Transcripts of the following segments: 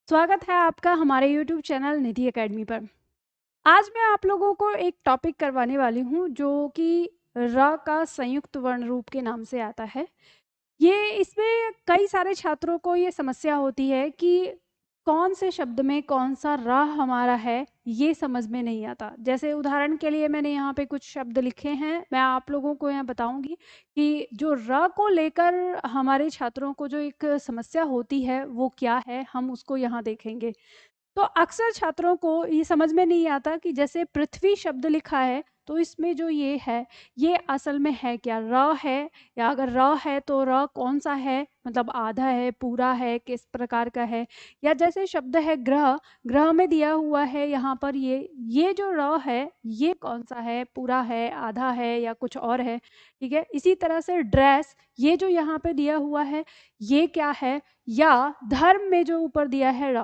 स्वागत है आपका हमारे YouTube चैनल निधि एकेडमी पर। आज मैं आप लोगों को एक टॉपिक करवाने वाली हूँ जो कि र का संयुक्त वर्ण रूप के नाम से आता है। ये इसमें कई सारे छात्रों को ये समस्या होती है कि कौन से शब्द में कौन सा र हमारा है, ये समझ में नहीं आता। जैसे उदाहरण के लिए मैंने यहाँ पे कुछ शब्द लिखे हैं, मैं आप लोगों को यहाँ बताऊंगी कि जो र को लेकर हमारे छात्रों को जो एक समस्या होती है वो क्या है, हम उसको यहाँ देखेंगे। तो अक्सर छात्रों को ये समझ में नहीं आता कि जैसे पृथ्वी शब्द लिखा है तो इसमें जो ये है ये असल में है क्या, र है या अगर र है तो र कौन सा है, मतलब आधा है, पूरा है, किस प्रकार का है। या जैसे शब्द है ग्रह, ग्रह में दिया हुआ है यहाँ पर ये जो र है ये कौन सा है, पूरा है, आधा है या कुछ और है। ठीक है, इसी तरह से ड्रेस, ये जो यहाँ पे दिया हुआ है ये क्या है। या धर्म में जो ऊपर दिया है र,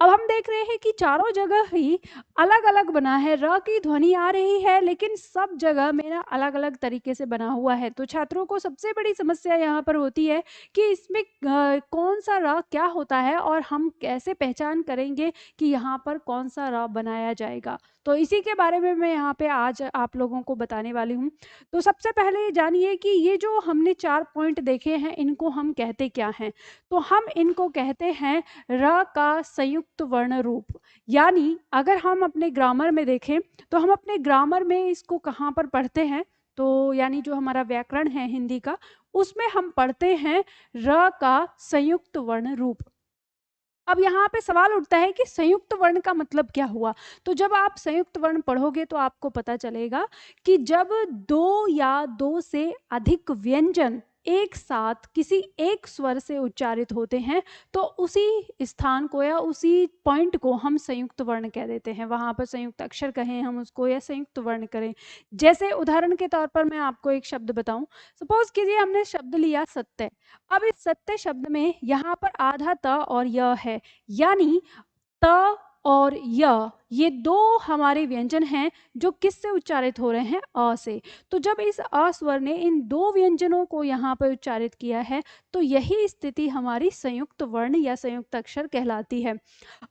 अब हम देख रहे हैं कि चारों जगह ही अलग अलग बना है, र की ध्वनि आ रही है लेकिन सब जगह में ना अलग अलग तरीके से बना हुआ है। तो छात्रों को सबसे बड़ी समस्या यहाँ पर होती है कि इसमें कौन सा र क्या होता है और हम कैसे पहचान करेंगे कि यहाँ पर कौन सा र बनाया जाएगा। तो इसी के बारे में मैं यहाँ पे आज आप लोगों को बताने वाली हूँ। तो सबसे पहले जानिए कि ये जो हमने 4 पॉइंट देखे हैं इनको हम कहते क्या हैं। तो हम इनको कहते हैं र का संयुक्त वर्ण रूप। यानी अगर हम अपने ग्रामर में देखें तो हम अपने ग्रामर में इसको कहाँ पर पढ़ते हैं, तो यानी जो हमारा व्याकरण है हिंदी का उसमें हम पढ़ते हैं र का संयुक्त वर्ण रूप। अब यहाँ पे सवाल उठता है कि संयुक्त वर्ण का मतलब क्या हुआ। तो जब आप संयुक्त वर्ण पढ़ोगे तो आपको पता चलेगा कि जब दो या दो से अधिक व्यंजन एक साथ किसी एक स्वर से उच्चारित होते हैं तो उसी स्थान को या उसी पॉइंट को हम संयुक्त वर्ण कह देते हैं। वहां पर संयुक्त अक्षर कहें हम उसको या संयुक्त वर्ण करें। जैसे उदाहरण के तौर पर मैं आपको एक शब्द बताऊं, सपोज कीजिए हमने शब्द लिया सत्य। अब इस सत्य शब्द में यहाँ पर आधा त और य है, यानी त और य ये दो हमारे व्यंजन हैं जो किससे उच्चारित हो रहे हैं, अ से। तो जब इस अ स्वर ने इन दो व्यंजनों को यहाँ पर उच्चारित किया है तो यही स्थिति हमारी संयुक्त वर्ण या संयुक्त अक्षर कहलाती है।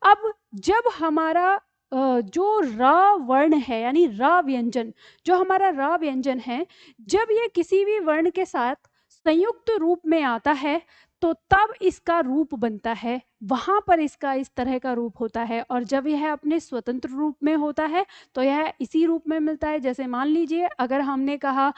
अब जब हमारा जो र वर्ण है यानी र व्यंजन, जो हमारा र व्यंजन है जब ये किसी भी वर्ण के साथ संयुक्त रूप में आता है तो तब इसका रूप बनता है, वहां पर इसका इस तरह का रूप होता है। और जब यह अपने स्वतंत्र रूप में होता है तो यह इसी रूप में मिलता है। जैसे मान लीजिए अगर हमने कहा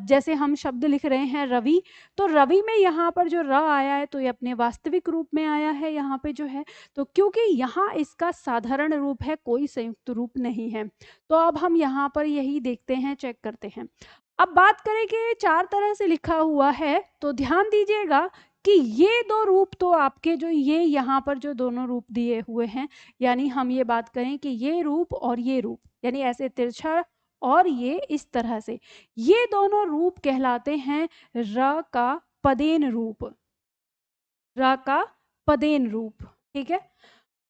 जैसे हम शब्द लिख रहे हैं रवि, तो रवि में यहाँ पर जो र आया है तो ये अपने वास्तविक रूप में आया है यहाँ पे जो है, तो क्योंकि यहाँ इसका साधारण रूप है, कोई संयुक्त रूप नहीं है। तो अब हम यहाँ पर यही देखते हैं, चेक करते हैं। अब बात करें कि 4 तरह से लिखा हुआ है तो ध्यान दीजिएगा कि ये दो रूप तो आपके जो ये यहाँ पर जो दोनों रूप दिए हुए हैं, यानी हम ये बात करें कि ये रूप और ये रूप, यानी ऐसे तिरछा और ये इस तरह से, ये दोनों रूप कहलाते हैं र का पदेन रूप। र का पदेन रूप, ठीक है।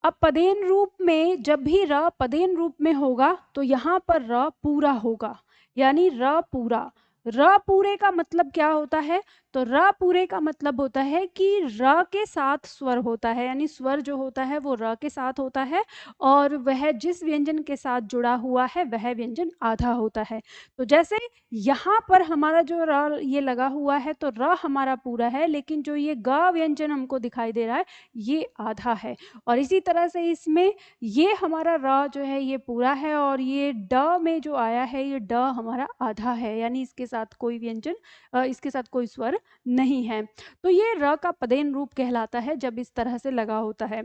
अब पदेन रूप में जब भी र पदेन रूप में होगा तो यहाँ पर र पूरा होगा, यानी र पूरा। र पूरे का मतलब क्या होता है, तो र पूरे का मतलब होता है कि र के साथ स्वर होता है, यानी स्वर जो होता है वो र के साथ होता है और वह जिस व्यंजन के साथ जुड़ा हुआ है वह व्यंजन आधा होता है। तो जैसे यहाँ पर हमारा जो र ये लगा हुआ है तो र हमारा पूरा है, लेकिन जो ये ग व्यंजन हमको दिखाई दे रहा है ये आधा है। और इसी तरह से इसमें ये हमारा र जो है ये पूरा है और ये ड में जो आया है ये ड हमारा आधा है, यानी इसके साथ कोई व्यंजन इसके साथ कोई स्वर नहीं है। तो ये र का पदेन रूप कहलाता है जब इस तरह से लगा होता है।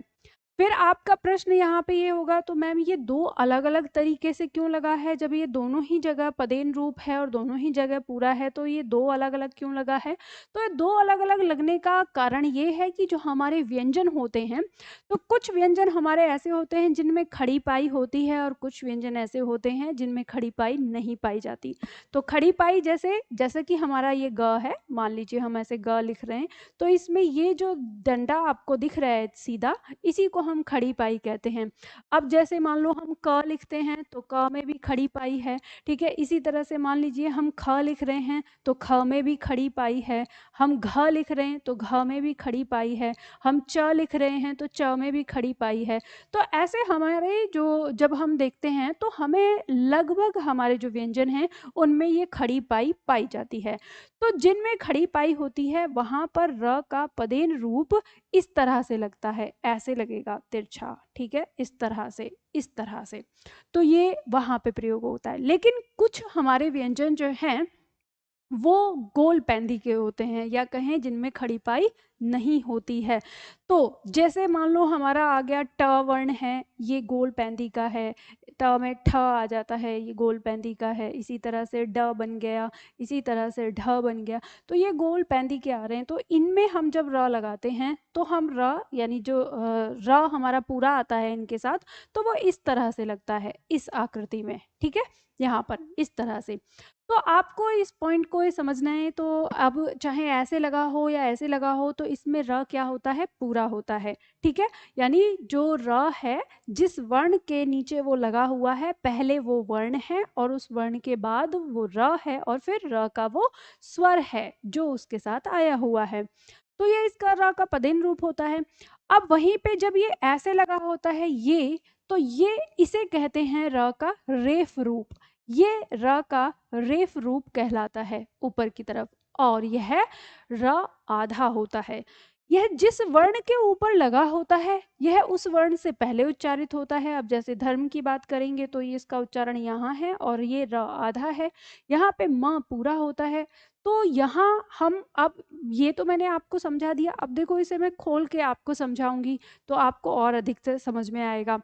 फिर आपका प्रश्न यहाँ पे ये होगा तो मैम ये दो अलग अलग तरीके से क्यों लगा है, जब ये दोनों ही जगह पदेन रूप है और दोनों ही जगह पूरा है तो ये दो अलग अलग क्यों लगा है। तो ये दो अलग अलग लगने का कारण ये है कि जो हमारे व्यंजन होते हैं तो कुछ व्यंजन हमारे ऐसे होते हैं जिनमें खड़ी पाई होती है और कुछ व्यंजन ऐसे होते हैं जिनमें खड़ी पाई नहीं पाई जाती। तो खड़ी पाई जैसे जैसे कि हमारा ये ग है, मान लीजिए हम ऐसे ग लिख रहे हैं तो इसमें ये जो डंडा आपको दिख रहा है सीधा, इसी को हम खड़ी पाई कहते हैं। अब जैसे मान लो हम क लिखते हैं तो क में भी खड़ी पाई है, ठीक है। इसी तरह से मान लीजिए हम ख लिख रहे हैं तो ख में भी खड़ी पाई है, हम घ लिख रहे हैं तो घ में भी खड़ी पाई है, हम च लिख रहे हैं तो च में भी खड़ी पाई है। तो ऐसे हमारे जो जब हम देखते हैं तो हमें लगभग हमारे जो व्यंजन हैं उनमें ये खड़ी पाई पाई जाती है। तो जिनमें खड़ी पाई होती है वहां पर र का पदेन रूप इस तरह से लगता है, ऐसे लगेगा तिरछा, ठीक है, इस तरह से, इस तरह से। तो ये वहां पे प्रयोग होता है। लेकिन कुछ हमारे व्यंजन जो हैं वो गोल पैंदी के होते हैं, या कहें जिनमें खड़ी पाई नहीं होती है। तो जैसे मान लो हमारा आ गया ट वर्ण है, ये गोल पैंदी का है, ट में ठ आ जाता है, ये गोल पैंदी का है। इसी तरह से ड बन गया, इसी तरह से ढ बन गया, तो ये गोल पैंदी के आ रहे हैं। तो इनमें हम जब र लगाते हैं तो हम र यानी जो र हमारा पूरा आता है इनके साथ, तो वो इस तरह से लगता है, इस आकृति में, ठीक है, यहाँ पर इस तरह से। तो आपको इस पॉइंट को ये समझना है। तो अब चाहे ऐसे लगा हो या ऐसे लगा हो, तो इसमें र क्या होता है, पूरा होता है, ठीक है। यानी जो र है, जिस वर्ण के नीचे वो लगा हुआ है, पहले वो वर्ण है और उस वर्ण के बाद वो र है और फिर र का वो स्वर है जो उसके साथ आया हुआ है। तो ये इसका र का पदेन रूप होता है। अब वहीं पे जब ये ऐसे लगा होता है ये, तो ये इसे कहते हैं र का रेफ रूप। ये र का रेफ रूप कहलाता है ऊपर की तरफ, और यह र आधा होता है। यह जिस वर्ण के ऊपर लगा होता है यह उस वर्ण से पहले उच्चारित होता है। अब जैसे धर्म की बात करेंगे तो ये इसका उच्चारण यहाँ है और ये र आधा है, यहाँ पे म पूरा होता है। तो यहाँ हम अब ये तो मैंने आपको समझा दिया, अब देखो इसे मैं खोल के आपको समझाऊंगी तो आपको और अधिक से समझ में आएगा।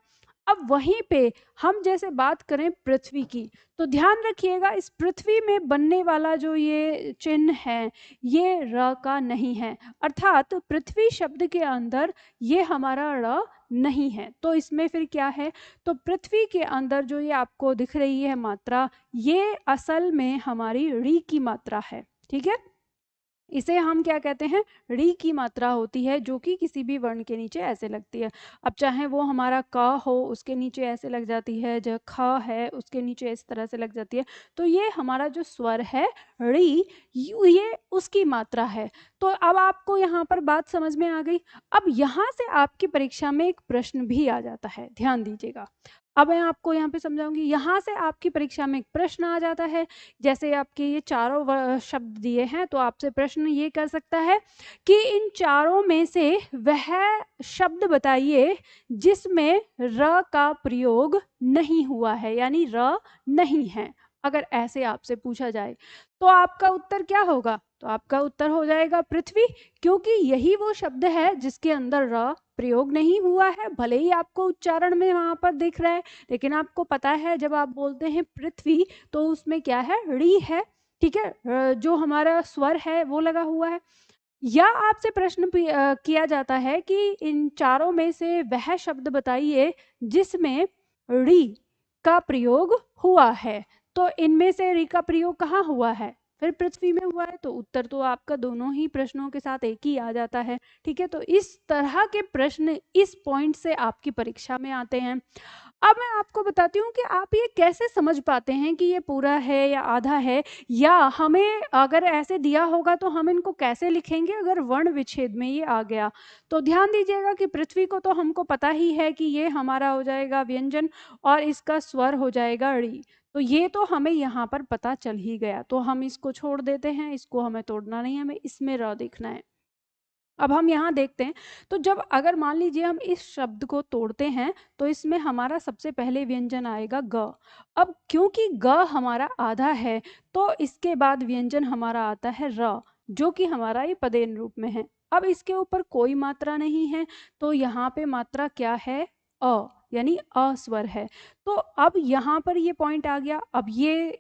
अब वहीं पे हम जैसे बात करें पृथ्वी की, तो ध्यान रखिएगा इस पृथ्वी में बनने वाला जो ये चिन्ह है ये र का नहीं है, अर्थात पृथ्वी शब्द के अंदर ये हमारा र नहीं है। तो इसमें फिर क्या है, तो पृथ्वी के अंदर जो ये आपको दिख रही है मात्रा, ये असल में हमारी ऋ की मात्रा है, ठीक है। इसे हम क्या कहते हैं, ऋ की मात्रा होती है, जो कि किसी भी वर्ण के नीचे ऐसे लगती है। अब चाहे वो हमारा क हो उसके नीचे ऐसे लग जाती है, जो ख है उसके नीचे इस तरह से लग जाती है। तो ये हमारा जो स्वर है ऋ, ये उसकी मात्रा है। तो अब आपको यहाँ पर बात समझ में आ गई। अब यहाँ से आपकी परीक्षा में एक प्रश्न भी आ जाता है, ध्यान दीजिएगा। अब मैं आपको यहाँ पे समझाऊंगी। यहाँ से आपकी परीक्षा में एक प्रश्न आ जाता है, जैसे आपके ये चारों शब्द दिए हैं, तो आपसे प्रश्न ये कर सकता है कि इन चारों में से वह शब्द बताइए जिसमें र का प्रयोग नहीं हुआ है, यानी र नहीं है। अगर ऐसे आपसे पूछा जाए तो आपका उत्तर क्या होगा, तो आपका उत्तर हो जाएगा पृथ्वी, क्योंकि यही वो शब्द है जिसके अंदर र प्रयोग नहीं हुआ है। भले ही आपको उच्चारण में वहां पर दिख रहा है, लेकिन आपको पता है जब आप बोलते हैं पृथ्वी तो उसमें क्या है, ऋ है, ठीक है, जो हमारा स्वर है वो लगा हुआ है। या आपसे प्रश्न किया जाता है कि इन चारों में से वह शब्द बताइए जिसमें ऋ का प्रयोग हुआ है। तो इनमें से ऋ का प्रयोग कहाँ हुआ है, फिर पृथ्वी में हुआ है। तो उत्तर तो आपका दोनों ही प्रश्नों के साथ एक ही आ जाता है, ठीक है। तो इस तरह के प्रश्न इस पॉइंट से आपकी परीक्षा में आते हैं। अब मैं आपको बताती हूँ कि आप ये कैसे समझ पाते हैं कि ये पूरा है या आधा है, या हमें अगर ऐसे दिया होगा तो हम इनको कैसे लिखेंगे अगर वर्ण विच्छेद में ये आ गया। तो ध्यान दीजिएगा कि पृथ्वी को तो हमको पता ही है कि ये हमारा हो जाएगा व्यंजन और इसका स्वर हो जाएगा ऋ। तो ये तो हमें यहाँ पर पता चल ही गया, तो हम इसको छोड़ देते हैं, इसको हमें तोड़ना नहीं है, हमें इसमें र देखना है। अब हम यहाँ देखते हैं, तो जब अगर मान लीजिए हम इस शब्द को तोड़ते हैं तो इसमें हमारा सबसे पहले व्यंजन आएगा ग। अब क्योंकि ग हमारा आधा है तो इसके बाद व्यंजन हमारा आता है र, जो कि हमारा ये पदेन रूप में है। अब इसके ऊपर कोई मात्रा नहीं है, तो यहाँ पे मात्रा क्या है, अ, यानी अ स्वर है। तो अब यहाँ पर ये पॉइंट आ गया। अब ये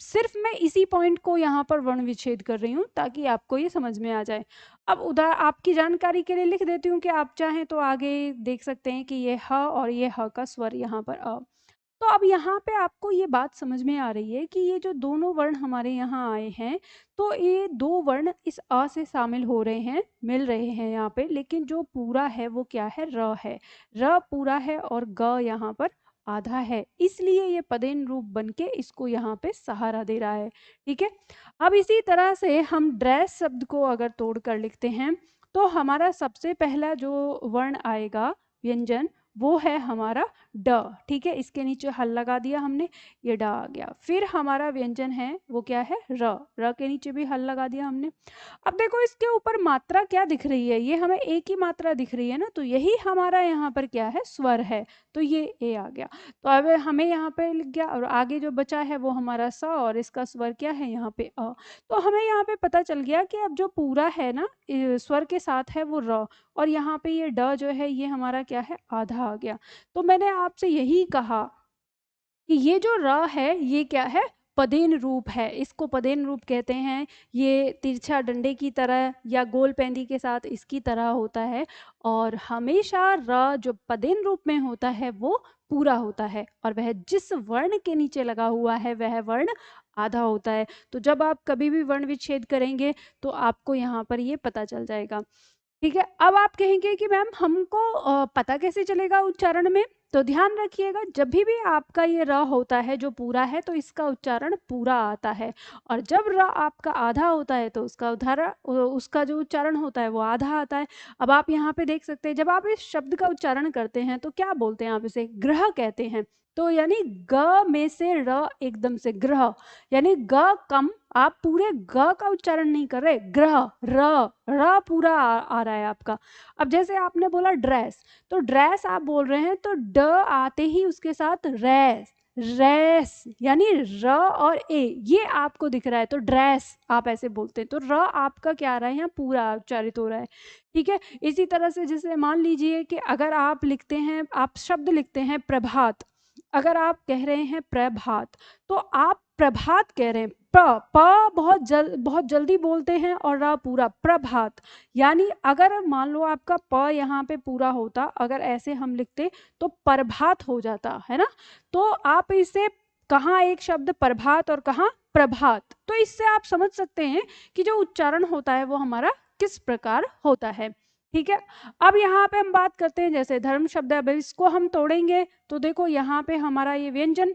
सिर्फ मैं इसी पॉइंट को यहाँ पर वर्ण विच्छेद कर रही हूँ ताकि आपको ये समझ में आ जाए। अब उधर आपकी जानकारी के लिए लिख देती हूँ कि आप चाहें तो आगे देख सकते हैं कि ये ह और ये ह का स्वर यहाँ पर अ। तो अब यहाँ पे आपको ये बात समझ में आ रही है कि ये जो दोनों वर्ण हमारे यहाँ आए हैं, तो ये दो वर्ण इस अ से शामिल हो रहे हैं, मिल रहे हैं यहाँ पे, लेकिन जो पूरा है वो क्या है, र है। र पूरा है और ग यहाँ पर आधा है, इसलिए ये पदेन रूप बनके इसको यहाँ पे सहारा दे रहा है। ठीक है, अब इसी तरह से हम ड्रेस शब्द को अगर तोड़ कर लिखते हैं, तो हमारा सबसे पहला जो वर्ण आएगा व्यंजन, वो है हमारा ड। ठीक है, इसके नीचे हल लगा दिया हमने, ये ड आ गया। फिर हमारा व्यंजन है वो क्या है, र। र के नीचे भी हल लगा दिया हमने। अब देखो इसके ऊपर मात्रा क्या दिख रही है, ये हमें एक ही मात्रा दिख रही है ना, तो यही हमारा यहाँ पर क्या है, स्वर है, तो ये ए आ गया। तो अब हमें यहाँ पे लिख गया, और आगे जो बचा है वो हमारा स, और इसका स्वर क्या है यहाँ पे अ। तो हमें यहाँ पे पता चल गया कि अब जो पूरा है ना स्वर के साथ है वो र, और यहाँ पे ये ड जो है ये हमारा क्या है, आधा आ गया। तो मैंने आपसे यही कहा कि ये जो र है ये क्या है, पदेन रूप है, इसको पदेन रूप कहते हैं। ये तिरछा डंडे की तरह या गोल पेंदी के साथ इसकी तरह होता है, और हमेशा र जो पदेन रूप में होता है वो पूरा होता है, और वह जिस वर्ण के नीचे लगा हुआ है वह वर्ण आधा होता है। तो जब आप कभी भी वर्ण विच्छेद करेंगे तो आपको यहाँ पर ये पता चल जाएगा। ठीक है, अब आप कहेंगे कि मैम हमको पता कैसे चलेगा उच्चारण में, तो ध्यान रखिएगा, जब भी आपका ये र होता है जो पूरा है तो इसका उच्चारण पूरा आता है, और जब र आपका आधा होता है तो उसका जो उच्चारण होता है वो आधा आता है। अब आप यहाँ पे देख सकते हैं, जब आप इस शब्द का उच्चारण करते हैं तो क्या बोलते हैं आप इसे, ग्रह कहते हैं। तो यानी ग में से र एकदम से ग्रह, यानी ग कम, आप पूरे ग का उच्चारण नहीं कर रहे, ग्रह, र पूरा आ रहा है आपका। अब जैसे आपने बोला ड्रेस, तो ड्रेस आप बोल रहे हैं तो ड आते ही उसके साथ रैस, रैस, यानी र और ए ये आपको दिख रहा है, तो ड्रेस आप ऐसे बोलते हैं, तो र आपका क्या आ रहा है यहाँ, पूरा उच्चारित हो रहा है। ठीक है, इसी तरह से जैसे मान लीजिए कि अगर आप लिखते हैं, आप शब्द लिखते हैं प्रभात, अगर आप कह रहे हैं प्रभात, तो आप प्रभात कह रहे हैं, प बहुत जल्दी बोलते हैं, और रा पूरा, प्रभात। यानी अगर मान लो आपका प यहाँ पे पूरा होता, अगर ऐसे हम लिखते तो प्रभात हो जाता है ना। तो आप इसे कहाँ एक शब्द प्रभात और कहाँ प्रभात, तो इससे आप समझ सकते हैं कि जो उच्चारण होता है वो हमारा किस प्रकार होता है। ठीक है, अब यहाँ पे हम बात करते हैं जैसे धर्म शब्द है, अब इसको हम तोड़ेंगे तो देखो यहाँ पे हमारा ये व्यंजन,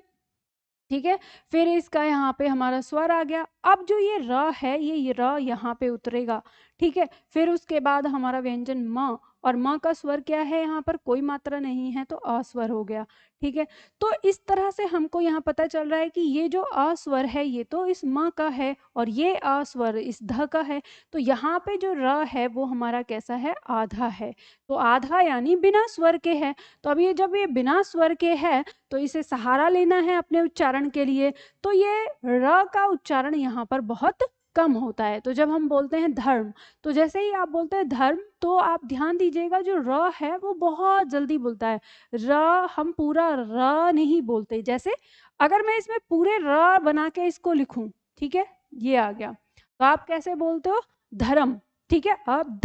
ठीक है, फिर इसका यहाँ पे हमारा स्वर आ गया। अब जो ये र है ये र यहाँ पे उतरेगा। ठीक है, फिर उसके बाद हमारा व्यंजन म, और म का स्वर क्या है, यहाँ पर कोई मात्रा नहीं है तो अस्वर हो गया। ठीक है, तो इस तरह से हमको यहाँ पता चल रहा है कि ये जो अस्वर है ये तो इस म का है, और ये अस्वर इस ध का है, तो यहाँ पे जो र है वो हमारा कैसा है, आधा है। तो आधा यानी बिना स्वर के है। तो अब ये जब ये बिना स्वर के है तो इसे सहारा लेना है अपने उच्चारण के लिए, तो ये र का उच्चारण यहाँ पर बहुत कम होता है। तो जब हम बोलते हैं धर्म, तो जैसे ही आप बोलते हैं धर्म, तो आप ध्यान दीजिएगा जो र है वो बहुत जल्दी बोलता है, र हम पूरा र नहीं बोलते। जैसे अगर मैं इसमें पूरे र बना के इसको लिखूं, ठीक है, ये आ गया, तो आप कैसे बोलते हो, धर्म। ठीक है, अब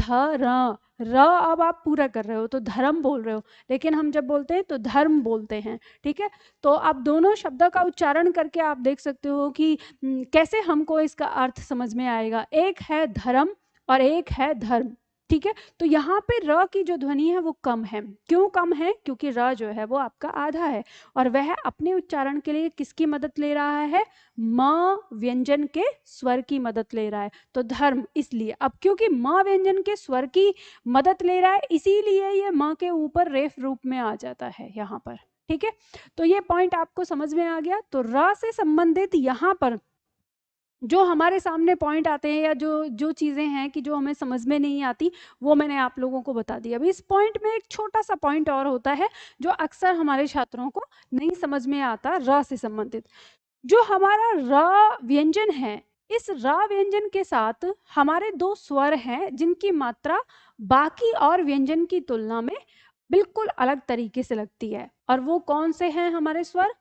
र अब आप पूरा कर रहे हो तो धर्म बोल रहे हो, लेकिन हम जब बोलते हैं तो धर्म बोलते हैं। ठीक है, तो आप दोनों शब्दों का उच्चारण करके आप देख सकते हो कि कैसे हमको इसका अर्थ समझ में आएगा। एक है धर्म और एक है धर्म। ठीक है, तो यहाँ पे र की जो ध्वनि है वो कम है। क्यों कम है, क्योंकि र जो है वो आपका आधा है, और वह अपने उच्चारण के लिए किसकी मदद ले रहा है, म व्यंजन के स्वर की मदद ले रहा है, तो धर्म। इसलिए अब क्योंकि म व्यंजन के स्वर की मदद ले रहा है, इसीलिए ये म के ऊपर रेफ रूप में आ जाता है यहाँ पर। ठीक है, तो ये पॉइंट आपको समझ में आ गया। तो र से संबंधित यहाँ पर जो हमारे सामने पॉइंट आते हैं, या जो चीज़ें हैं कि जो हमें समझ में नहीं आती, वो मैंने आप लोगों को बता दिया। अभी इस पॉइंट में एक छोटा सा पॉइंट और होता है जो अक्सर हमारे छात्रों को नहीं समझ में आता, र से संबंधित। जो हमारा र व्यंजन है, इस र व्यंजन के साथ हमारे दो स्वर हैं जिनकी मात्रा बाकी और व्यंजन की तुलना में बिल्कुल अलग तरीके से लगती है, और वो कौन से हैं हमारे स्वर,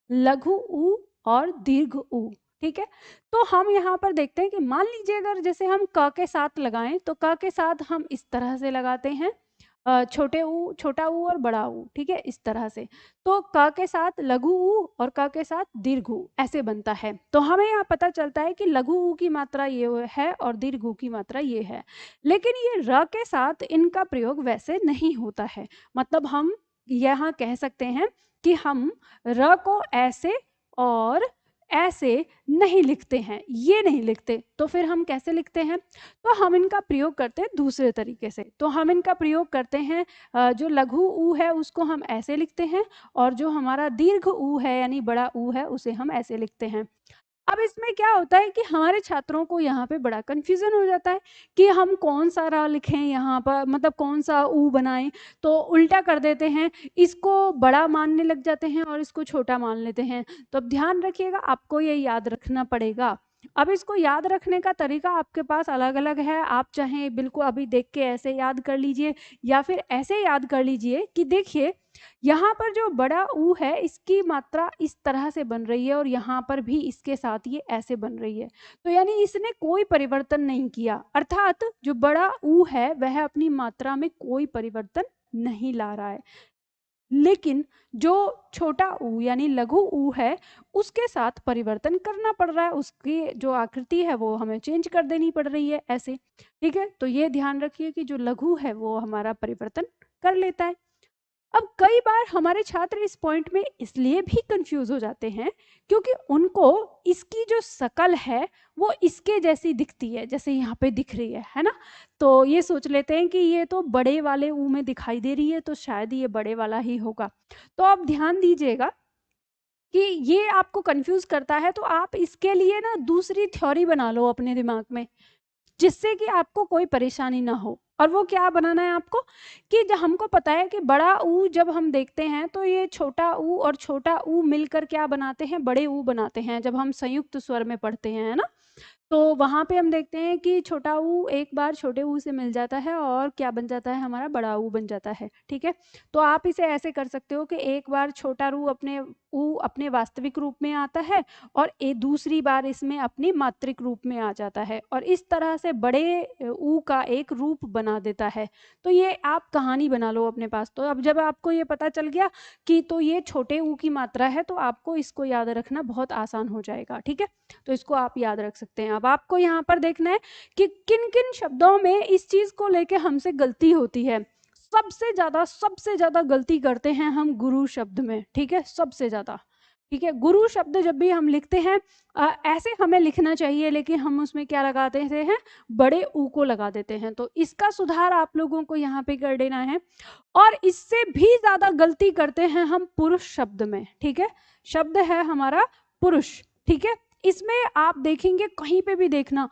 लघु उ और दीर्घ उ। ठीक है, तो हम यहाँ पर देखते हैं कि मान लीजिए अगर जैसे हम क के साथ लगाएं, तो क के साथ हम इस तरह से लगाते हैं, छोटा ऊ और बड़ा ऊ, ठीक है, इस तरह से। तो क के साथ लघु ऊ और क के साथ दीर्घ ऊ ऐसे बनता है। तो हमें यहाँ पता चलता है कि लघु ऊ की मात्रा ये है और दीर्घ ऊ की मात्रा ये है। लेकिन ये र के साथ इनका प्रयोग वैसे नहीं होता है। मतलब हम यहाँ कह सकते हैं कि हम र को ऐसे और ऐसे नहीं लिखते हैं, ये नहीं लिखते। तो फिर हम कैसे लिखते हैं? तो हम इनका प्रयोग करते हैं दूसरे तरीके से। तो हम इनका प्रयोग करते हैं, जो लघु ऊ है उसको हम ऐसे लिखते हैं, और जो हमारा दीर्घ ऊ है यानी बड़ा ऊ है उसे हम ऐसे लिखते हैं। अब इसमें क्या होता है कि हमारे छात्रों को यहाँ पे बड़ा कंफ्यूजन हो जाता है कि हम कौन सा र लिखें यहाँ पर, मतलब कौन सा ऊ बनाएं। तो उल्टा कर देते हैं, इसको बड़ा मानने लग जाते हैं और इसको छोटा मान लेते हैं। तो अब ध्यान रखिएगा, आपको ये याद रखना पड़ेगा। अब इसको याद रखने का तरीका आपके पास अलग अलग है। आप चाहें बिल्कुल अभी देख के ऐसे याद कर लीजिए, या फिर ऐसे याद कर लीजिए कि देखिए यहाँ पर जो बड़ा ऊ है इसकी मात्रा इस तरह से बन रही है और यहाँ पर भी इसके साथ ये ऐसे बन रही है। तो यानी इसने कोई परिवर्तन नहीं किया, अर्थात जो बड़ा ऊ है वह अपनी मात्रा में कोई परिवर्तन नहीं ला रहा है। लेकिन जो छोटा ऊ यानी लघु ऊ है उसके साथ परिवर्तन करना पड़ रहा है, उसकी जो आकृति है वो हमें चेंज कर देनी पड़ रही है ऐसे, ठीक है। तो ये ध्यान रखिए कि जो लघु है वो हमारा परिवर्तन कर लेता है। अब कई बार हमारे छात्र इस पॉइंट में इसलिए भी कंफ्यूज हो जाते हैं क्योंकि उनको इसकी जो शकल है वो इसके जैसी दिखती है, जैसे यहाँ पे दिख रही है ना। तो ये सोच लेते हैं कि ये तो बड़े वाले ऊ में दिखाई दे रही है, तो शायद ये बड़े वाला ही होगा। तो आप ध्यान दीजिएगा कि ये आपको कंफ्यूज करता है, तो आप इसके लिए ना दूसरी थ्योरी बना लो अपने दिमाग में, जिससे कि आपको कोई परेशानी ना हो। और वो क्या बनाना है आपको कि जब हमको पता है कि बड़ा ऊ जब हम देखते हैं तो ये छोटा ऊ और छोटा ऊ मिलकर क्या बनाते हैं, बड़े ऊ बनाते हैं, जब हम संयुक्त स्वर में पढ़ते हैं, है ना। तो वहां पे हम देखते हैं कि छोटा ऊ एक बार छोटे ऊ से मिल जाता है और क्या बन जाता है, हमारा बड़ा ऊ बन जाता है, ठीक है। तो आप इसे ऐसे कर सकते हो कि एक बार छोटा ऊ अपने वास्तविक रूप में आता है और दूसरी बार इसमें अपनी मात्रिक रूप में आ जाता है, और इस तरह से बड़े ऊ का एक रूप बना देता है। तो ये आप कहानी बना लो अपने पास। तो अब जब आपको ये पता चल गया कि तो ये छोटे ऊ की मात्रा है, तो आपको इसको याद रखना बहुत आसान हो जाएगा, ठीक है। तो इसको आप याद रख सकते हैं। अब आपको यहाँ पर देखना है कि किन किन शब्दों में इस चीज को लेके हमसे गलती होती है। सबसे ज्यादा गलती करते हैं हम गुरु शब्द में, ठीक है, सबसे ज्यादा, ठीक है। गुरु शब्द जब भी हम लिखते हैं ऐसे हमें लिखना चाहिए, लेकिन हम उसमें क्या लगाते हैं, बड़े ऊ को लगा देते हैं। तो इसका सुधार आप लोगों को यहाँ पे कर देना है। और इससे भी ज्यादा गलती करते हैं हम पुरुष शब्द में, ठीक है। शब्द है हमारा पुरुष, ठीक है। इसमें आप देखेंगे, कहीं पे भी देखना,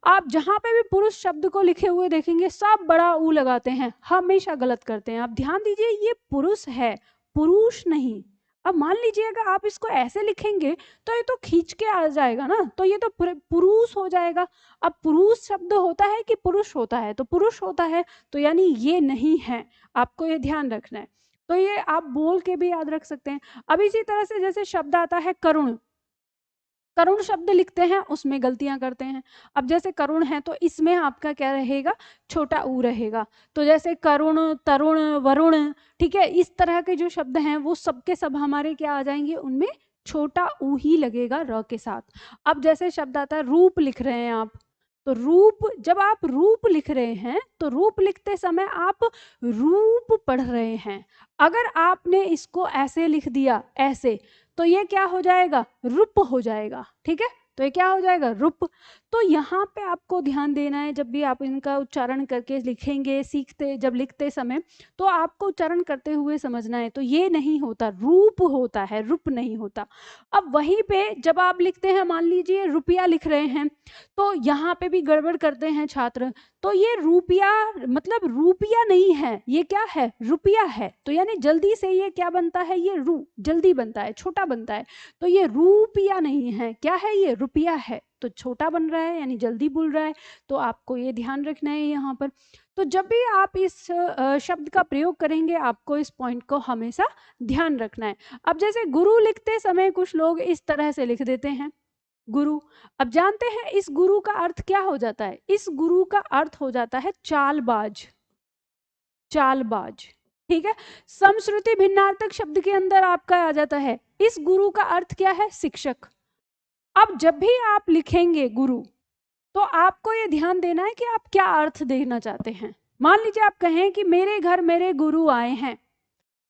आप जहां पे भी पुरुष शब्द को लिखे हुए देखेंगे सब बड़ा ऊ लगाते हैं, हमेशा गलत करते हैं। आप ध्यान दीजिए, ये पुरुष है, पुरुष नहीं। अब मान लीजिए अगर आप इसको ऐसे लिखेंगे तो ये तो खींच के आ जाएगा ना, तो ये तो पुरुष हो जाएगा। अब पुरुष शब्द होता है कि पुरुष होता है, तो पुरुष होता है, तो यानी ये नहीं है, आपको ये ध्यान रखना है। तो ये आप बोल के भी याद रख सकते हैं। अब इसी तरह से जैसे शब्द आता है करुण, करुण शब्द लिखते हैं उसमें गलतियां करते हैं। अब जैसे करुण है तो इसमें आपका क्या रहेगा, छोटा ऊ रहेगा। तो जैसे करुण, तरुण, वरुण, ठीक है, इस तरह के जो शब्द हैं वो सबके सब हमारे क्या आ जाएंगे, उनमें छोटा ऊ ही लगेगा र के साथ। अब जैसे शब्द आता है रूप, लिख रहे हैं आप, तो रूप, जब आप रूप लिख रहे हैं तो रूप लिखते समय आप रूप पढ़ रहे हैं। अगर आपने इसको ऐसे लिख दिया, ऐसे, तो ये क्या हो जाएगा, रूप हो जाएगा, ठीक है। तो ये क्या हो जाएगा, रूप। तो यहाँ पे आपको ध्यान देना है, जब भी आप इनका उच्चारण करके लिखेंगे, सीखते जब लिखते समय, तो आपको उच्चारण करते हुए समझना है। तो ये नहीं होता, रूप होता है, रूप नहीं होता। अब वहीं पे जब आप लिखते हैं, मान लीजिए रुपया लिख रहे हैं, तो यहाँ पे भी गड़बड़ करते हैं छात्र। तो ये रुपया मतलब रुपया नहीं है, ये क्या है, रुपया है। तो यानी जल्दी से ये क्या बनता है, ये रू जल्दी बनता है, छोटा बनता है। तो ये रुपया नहीं है, क्या है, ये रुपया है। तो छोटा बन रहा है यानी जल्दी बोल रहा है। तो आपको ये ध्यान रखना है यहाँ पर। तो जब भी आप इस शब्द का प्रयोग करेंगे, आपको इस पॉइंट को हमेशा ध्यान रखना है। अब जैसे गुरु लिखते समय कुछ लोग इस तरह से लिख देते हैं, गुरु। अब जानते हैं इस गुरु का अर्थ क्या हो जाता है, इस गुरु का अर्थ हो जाता है चालबाज। चालबाज। ठीक है, समश्रुति भिन्नार्थक शब्द के अंदर आपका आ जाता है, इस गुरु का अर्थ क्या है? शिक्षक। अब जब भी आप लिखेंगे गुरु, तो आपको ये ध्यान देना है कि आप क्या अर्थ देना चाहते हैं। मान लीजिए आप कहें कि मेरे घर मेरे गुरु आए हैं,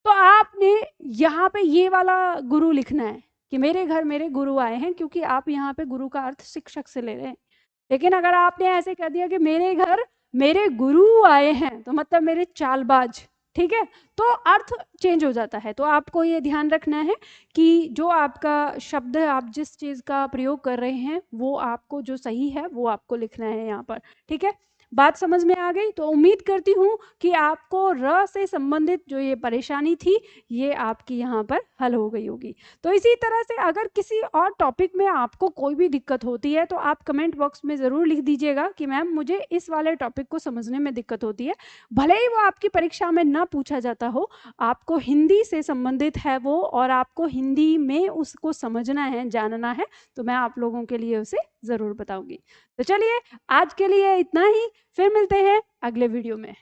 तो आपने यहाँ पे ये वाला गुरु लिखना है कि मेरे घर मेरे गुरु आए हैं, क्योंकि आप यहाँ पे गुरु का अर्थ शिक्षक से ले रहे हैं। लेकिन अगर आपने ऐसे कह दिया कि मेरे घर मेरे गुरु आए हैं, तो मतलब मेरे चालबाज, ठीक है, तो अर्थ चेंज हो जाता है। तो आपको ये ध्यान रखना है कि जो आपका शब्द है, आप जिस चीज का प्रयोग कर रहे हैं, वो आपको जो सही है वो आपको लिखना है यहाँ पर। ठीक है, बात समझ में आ गई? तो उम्मीद करती हूँ कि आपको र से संबंधित जो ये परेशानी थी, ये आपकी यहाँ पर हल हो गई होगी। तो इसी तरह से अगर किसी और टॉपिक में आपको कोई भी दिक्कत होती है, तो आप कमेंट बॉक्स में ज़रूर लिख दीजिएगा कि मैम मुझे इस वाले टॉपिक को समझने में दिक्कत होती है। भले ही वो आपकी परीक्षा में ना पूछा जाता हो, आपको हिंदी से संबंधित है वो, और आपको हिंदी में उसको समझना है, जानना है, तो मैं आप लोगों के लिए उसे ज़रूर बताऊंगी। तो चलिए, आज के लिए इतना ही, फिर मिलते हैं अगले वीडियो में।